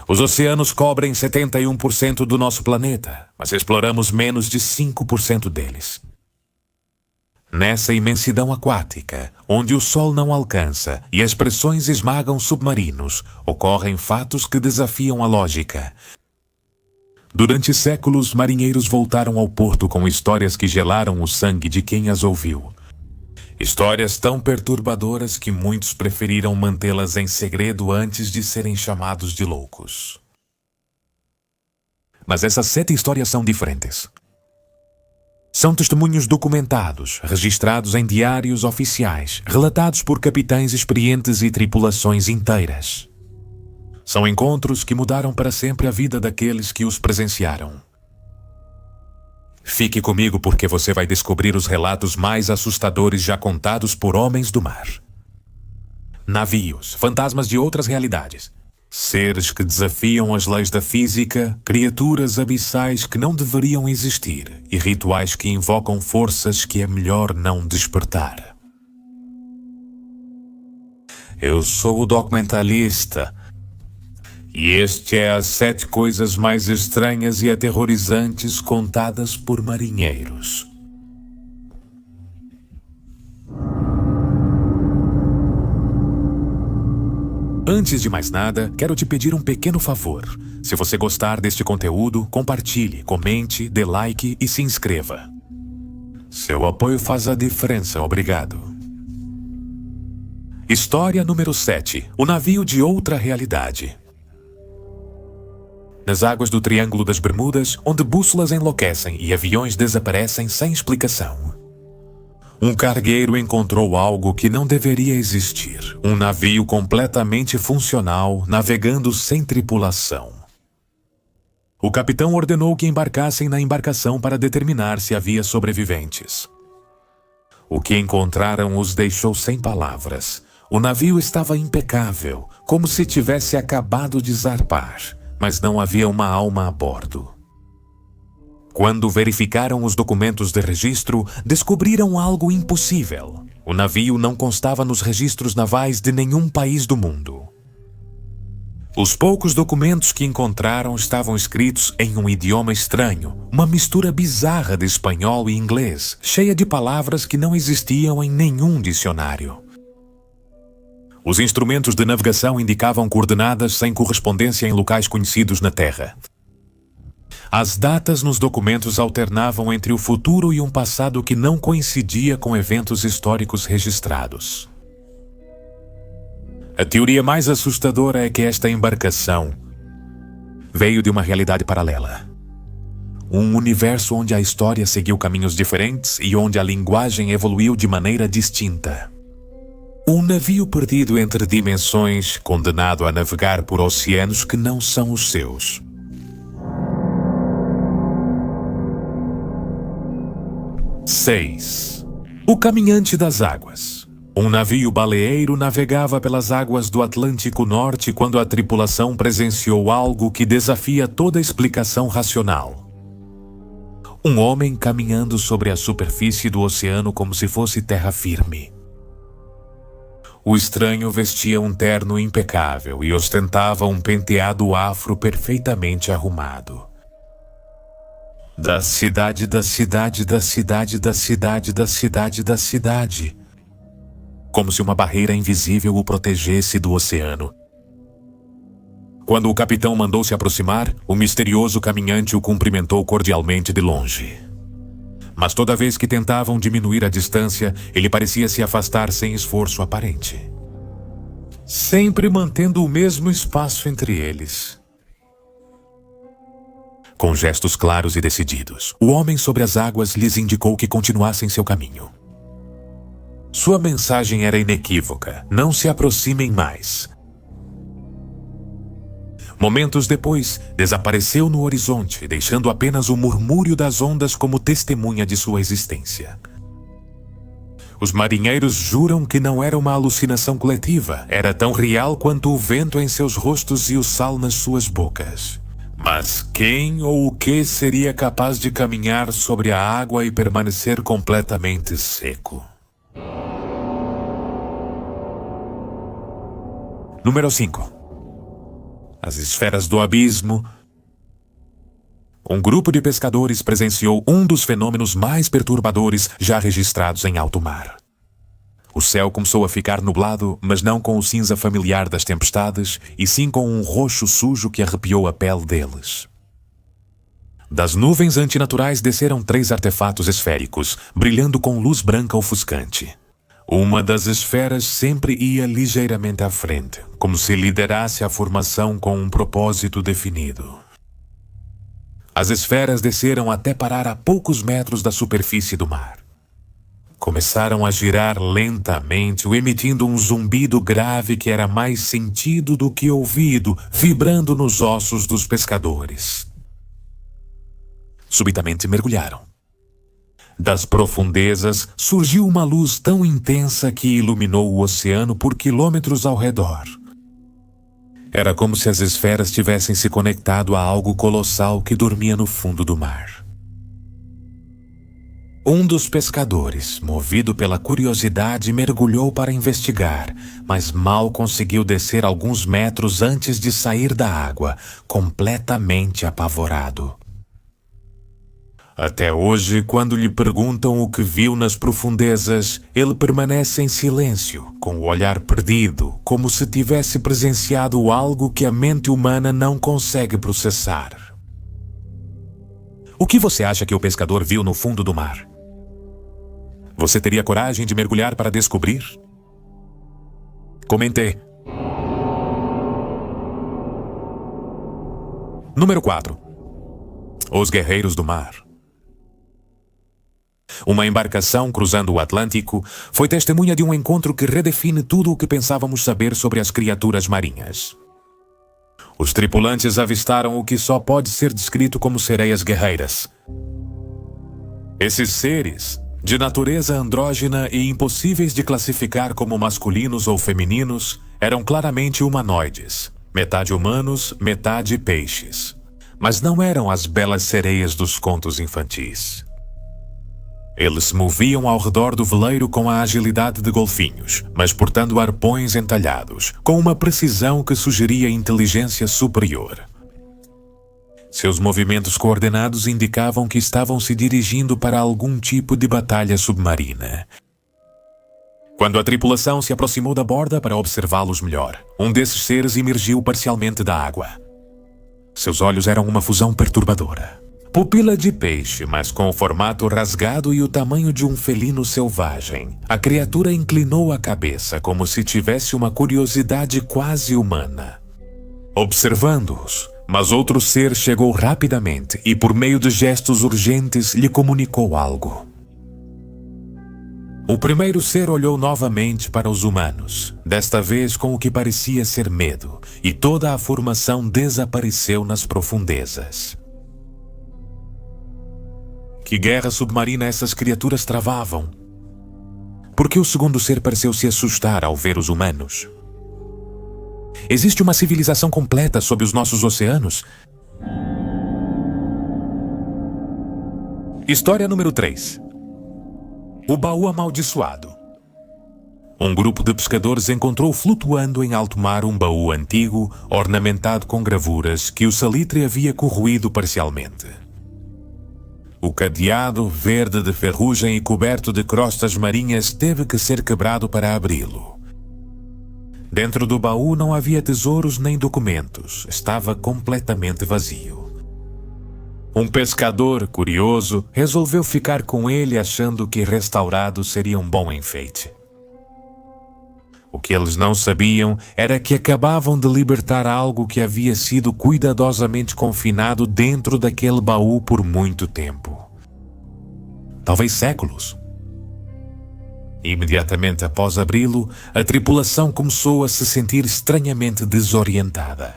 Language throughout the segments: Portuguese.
Os oceanos cobrem 71% do nosso planeta, mas exploramos menos de 5% deles. Nessa imensidão aquática, onde o sol não alcança e as pressões esmagam submarinos, ocorrem fatos que desafiam a lógica. Durante séculos, marinheiros voltaram ao porto com histórias que gelaram o sangue de quem as ouviu. Histórias tão perturbadoras que muitos preferiram mantê-las em segredo antes de serem chamados de loucos. Mas essas 7 histórias são diferentes. São testemunhos documentados, registrados em diários oficiais, relatados por capitães experientes e tripulações inteiras. São encontros que mudaram para sempre a vida daqueles que os presenciaram. Fique comigo porque você vai descobrir os relatos mais assustadores já contados por homens do mar. Navios, fantasmas de outras realidades. Seres que desafiam as leis da física, criaturas abissais que não deveriam existir e rituais que invocam forças que é melhor não despertar. Eu sou o documentalista. E este é as 7 coisas mais estranhas e aterrorizantes contadas por marinheiros. Antes de mais nada, quero te pedir um pequeno favor. Se você gostar deste conteúdo, compartilhe, comente, dê like e se inscreva. Seu apoio faz a diferença, obrigado. História número 7. O navio de outra realidade. Nas águas do Triângulo das Bermudas, onde bússolas enlouquecem e aviões desaparecem sem explicação. Um cargueiro encontrou algo que não deveria existir. Um navio completamente funcional, navegando sem tripulação. O capitão ordenou que embarcassem na embarcação para determinar se havia sobreviventes. O que encontraram os deixou sem palavras. O navio estava impecável, como se tivesse acabado de zarpar. Mas não havia uma alma a bordo. Quando verificaram os documentos de registro, descobriram algo impossível. O navio não constava nos registros navais de nenhum país do mundo. Os poucos documentos que encontraram estavam escritos em um idioma estranho, uma mistura bizarra de espanhol e inglês, cheia de palavras que não existiam em nenhum dicionário. Os instrumentos de navegação indicavam coordenadas sem correspondência em locais conhecidos na Terra. As datas nos documentos alternavam entre o futuro e um passado que não coincidia com eventos históricos registrados. A teoria mais assustadora é que esta embarcação veio de uma realidade paralela. Um universo onde a história seguiu caminhos diferentes e onde a linguagem evoluiu de maneira distinta. Um navio perdido entre dimensões, condenado a navegar por oceanos que não são os seus. Seis. O Caminhante das Águas. Um navio baleeiro navegava pelas águas do Atlântico Norte quando a tripulação presenciou algo que desafia toda explicação racional. Um homem caminhando sobre a superfície do oceano como se fosse terra firme. O estranho vestia um terno impecável e ostentava um penteado afro perfeitamente arrumado. Da cidade, da cidade, da cidade, da cidade, da cidade, da cidade. Como se uma barreira invisível o protegesse do oceano. Quando o capitão mandou se aproximar, o misterioso caminhante o cumprimentou cordialmente de longe. Mas toda vez que tentavam diminuir a distância, ele parecia se afastar sem esforço aparente. Sempre mantendo o mesmo espaço entre eles. Com gestos claros e decididos, o homem sobre as águas lhes indicou que continuassem seu caminho. Sua mensagem era inequívoca: não se aproximem mais. Momentos depois, desapareceu no horizonte, deixando apenas o murmúrio das ondas como testemunha de sua existência. Os marinheiros juram que não era uma alucinação coletiva, era tão real quanto o vento em seus rostos e o sal nas suas bocas. Mas quem ou o que seria capaz de caminhar sobre a água e permanecer completamente seco? Número 5. as esferas do abismo. Um grupo de pescadores presenciou um dos fenômenos mais perturbadores já registrados em alto mar. O céu começou a ficar nublado, mas não com o cinza familiar das tempestades, e sim com um roxo sujo que arrepiou a pele deles. Das nuvens antinaturais desceram 3 artefatos esféricos, brilhando com luz branca ofuscante. Uma das esferas sempre ia ligeiramente à frente, como se liderasse a formação com um propósito definido. As esferas desceram até parar a poucos metros da superfície do mar. Começaram a girar lentamente, emitindo um zumbido grave que era mais sentido do que ouvido, vibrando nos ossos dos pescadores. Subitamente mergulharam. Das profundezas surgiu uma luz tão intensa que iluminou o oceano por quilômetros ao redor. Era como se as esferas tivessem se conectado a algo colossal que dormia no fundo do mar. Um dos pescadores, movido pela curiosidade, mergulhou para investigar, mas mal conseguiu descer alguns metros antes de sair da água, completamente apavorado. Até hoje, quando lhe perguntam o que viu nas profundezas, ele permanece em silêncio, com o olhar perdido, como se tivesse presenciado algo que a mente humana não consegue processar. O que você acha que o pescador viu no fundo do mar? Você teria coragem de mergulhar para descobrir? Comente. Número 4. Os Guerreiros do Mar. Uma embarcação cruzando o Atlântico foi testemunha de um encontro que redefine tudo o que pensávamos saber sobre as criaturas marinhas. Os tripulantes avistaram o que só pode ser descrito como sereias guerreiras. Esses seres, de natureza andrógena e impossíveis de classificar como masculinos ou femininos, eram claramente humanoides, metade humanos, metade peixes. Mas não eram as belas sereias dos contos infantis. Eles se moviam ao redor do veleiro com a agilidade de golfinhos, mas portando arpões entalhados, com uma precisão que sugeria inteligência superior. Seus movimentos coordenados indicavam que estavam se dirigindo para algum tipo de batalha submarina. Quando a tripulação se aproximou da borda para observá-los melhor, um desses seres emergiu parcialmente da água. Seus olhos eram uma fusão perturbadora. Pupila de peixe, mas com o formato rasgado e o tamanho de um felino selvagem. A criatura inclinou a cabeça como se tivesse uma curiosidade quase humana. Observando-os, mas outro ser chegou rapidamente e, por meio de gestos urgentes, lhe comunicou algo. O primeiro ser olhou novamente para os humanos, desta vez com o que parecia ser medo, e toda a formação desapareceu nas profundezas. Que guerra submarina essas criaturas travavam? Por que o segundo ser pareceu se assustar ao ver os humanos? Existe uma civilização completa sob os nossos oceanos? História número 3. O baú amaldiçoado. Um grupo de pescadores encontrou flutuando em alto mar um baú antigo, ornamentado com gravuras que o salitre havia corroído parcialmente. O cadeado, verde de ferrugem e coberto de crostas marinhas, teve que ser quebrado para abri-lo. Dentro do baú não havia tesouros nem documentos, estava completamente vazio. Um pescador, curioso, resolveu ficar com ele achando que restaurado seria um bom enfeite. O que eles não sabiam era que acabavam de libertar algo que havia sido cuidadosamente confinado dentro daquele baú por muito tempo. Talvez séculos. Imediatamente após abri-lo, a tripulação começou a se sentir estranhamente desorientada.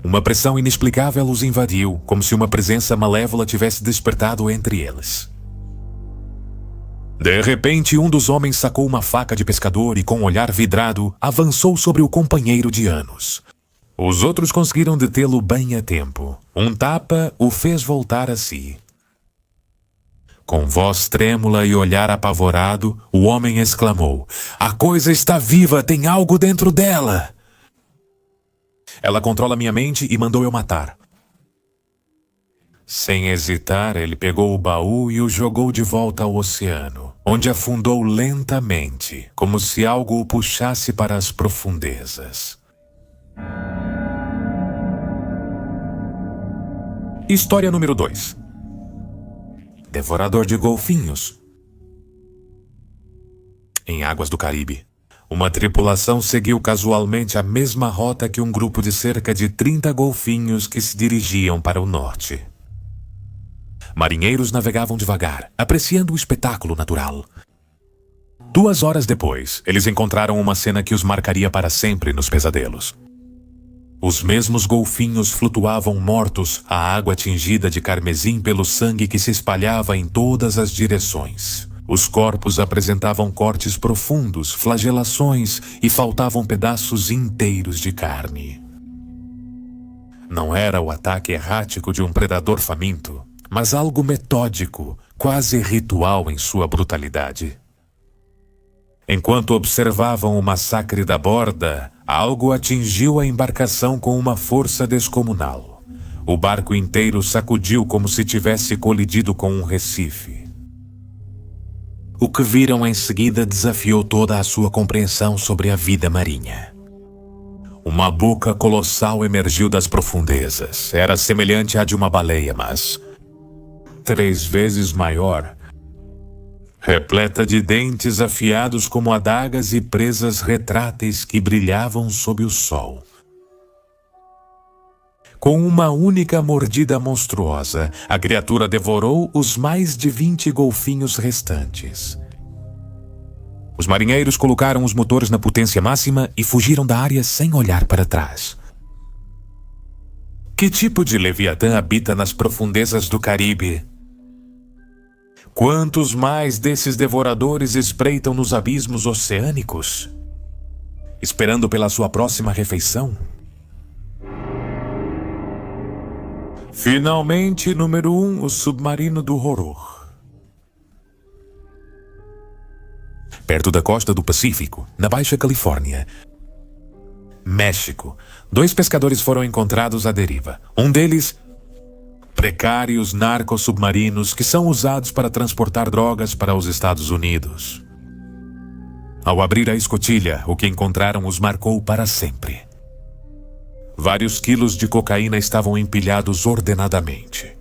Uma pressão inexplicável os invadiu, como se uma presença malévola tivesse despertado entre eles. De repente, um dos homens sacou uma faca de pescador e, com um olhar vidrado, avançou sobre o companheiro de anos. Os outros conseguiram detê-lo bem a tempo. Um tapa o fez voltar a si. Com voz trêmula e olhar apavorado, o homem exclamou: "A coisa está viva, tem algo dentro dela!" Ela controla minha mente e mandou eu matar. Sem hesitar, ele pegou o baú e o jogou de volta ao oceano, onde afundou lentamente, como se algo o puxasse para as profundezas. História número 2. Devorador de golfinhos. Em águas do Caribe, uma tripulação seguiu casualmente a mesma rota que um grupo de cerca de 30 golfinhos que se dirigiam para o norte. Marinheiros navegavam devagar, apreciando o espetáculo natural. 2 horas depois, eles encontraram uma cena que os marcaria para sempre nos pesadelos. Os mesmos golfinhos flutuavam mortos, a água tingida de carmesim pelo sangue que se espalhava em todas as direções. Os corpos apresentavam cortes profundos, flagelações e faltavam pedaços inteiros de carne. Não era o ataque errático de um predador faminto, mas algo metódico, quase ritual em sua brutalidade. Enquanto observavam o massacre da borda, algo atingiu a embarcação com uma força descomunal. O barco inteiro sacudiu como se tivesse colidido com um recife. O que viram em seguida desafiou toda a sua compreensão sobre a vida marinha. Uma boca colossal emergiu das profundezas. Era semelhante à de uma baleia, mas 3 vezes maior, repleta de dentes afiados como adagas e presas retráteis que brilhavam sob o sol. Com uma única mordida monstruosa, a criatura devorou os mais de 20 golfinhos restantes. Os marinheiros colocaram os motores na potência máxima e fugiram da área sem olhar para trás. Que tipo de leviatã habita nas profundezas do Caribe? Quantos mais desses devoradores espreitam nos abismos oceânicos, esperando pela sua próxima refeição? Finalmente, número 1, o submarino do horror. Perto da costa do Pacífico, na Baixa Califórnia, México, 2 pescadores foram encontrados à deriva. Um deles, precários narco-submarinos que são usados para transportar drogas para os Estados Unidos. Ao abrir a escotilha, o que encontraram os marcou para sempre. Vários quilos de cocaína estavam empilhados ordenadamente.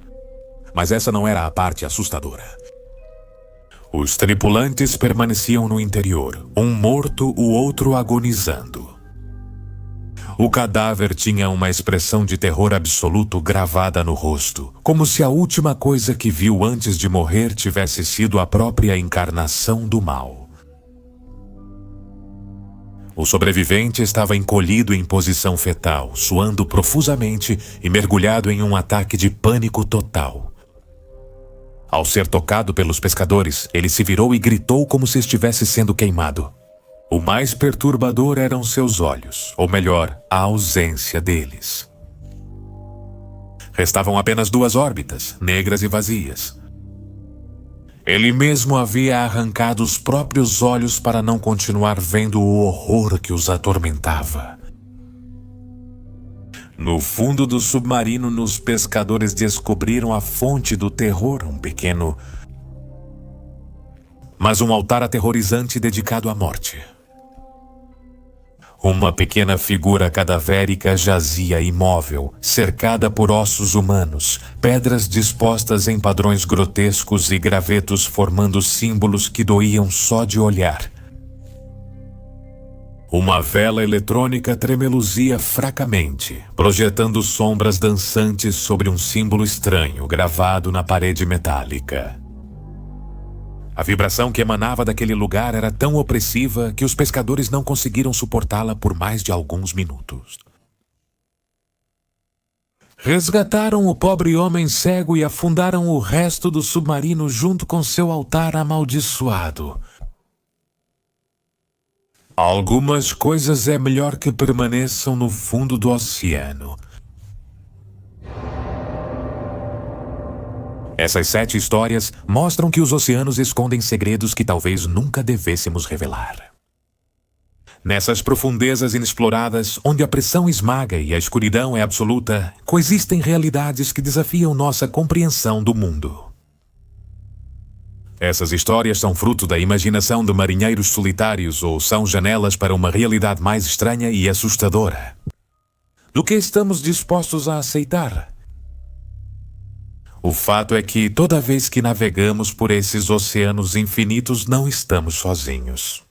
Mas essa não era a parte assustadora. Os tripulantes permaneciam no interior, um morto, o outro agonizando. O cadáver tinha uma expressão de terror absoluto gravada no rosto, como se a última coisa que viu antes de morrer tivesse sido a própria encarnação do mal. O sobrevivente estava encolhido em posição fetal, suando profusamente e mergulhado em um ataque de pânico total. Ao ser tocado pelos pescadores, ele se virou e gritou como se estivesse sendo queimado. O mais perturbador eram seus olhos, ou melhor, a ausência deles. Restavam apenas 2 órbitas, negras e vazias. Ele mesmo havia arrancado os próprios olhos para não continuar vendo o horror que os atormentava. No fundo do submarino, os pescadores descobriram a fonte do terror, um altar aterrorizante dedicado à morte. Uma pequena figura cadavérica jazia imóvel, cercada por ossos humanos, pedras dispostas em padrões grotescos e gravetos formando símbolos que doíam só de olhar. Uma vela eletrônica tremeluzia fracamente, projetando sombras dançantes sobre um símbolo estranho gravado na parede metálica. A vibração que emanava daquele lugar era tão opressiva que os pescadores não conseguiram suportá-la por mais de alguns minutos. Resgataram o pobre homem cego e afundaram o resto do submarino junto com seu altar amaldiçoado. Algumas coisas é melhor que permaneçam no fundo do oceano. Essas 7 histórias mostram que os oceanos escondem segredos que talvez nunca devêssemos revelar. Nessas profundezas inexploradas, onde a pressão esmaga e a escuridão é absoluta, coexistem realidades que desafiam nossa compreensão do mundo. Essas histórias são fruto da imaginação de marinheiros solitários ou são janelas para uma realidade mais estranha e assustadora? Do que estamos dispostos a aceitar? O fato é que toda vez que navegamos por esses oceanos infinitos, não estamos sozinhos.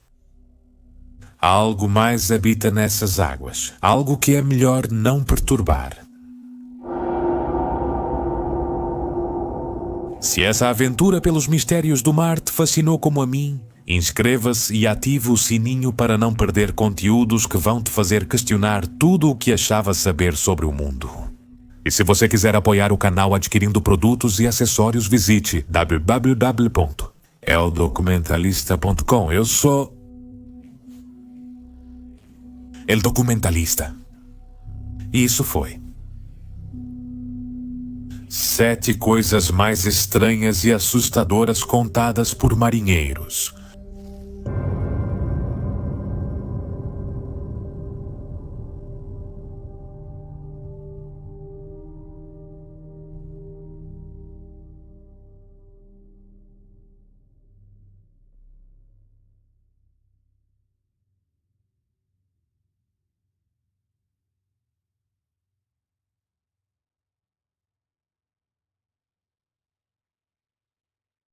Algo mais habita nessas águas, algo que é melhor não perturbar. Se essa aventura pelos mistérios do mar te fascinou como a mim, inscreva-se e ative o sininho para não perder conteúdos que vão te fazer questionar tudo o que achava saber sobre o mundo. E se você quiser apoiar o canal adquirindo produtos e acessórios, visite www.eldocumentalista.com. Eu sou El Documentalista. E isso foi 7 coisas mais estranhas e assustadoras contadas por marinheiros.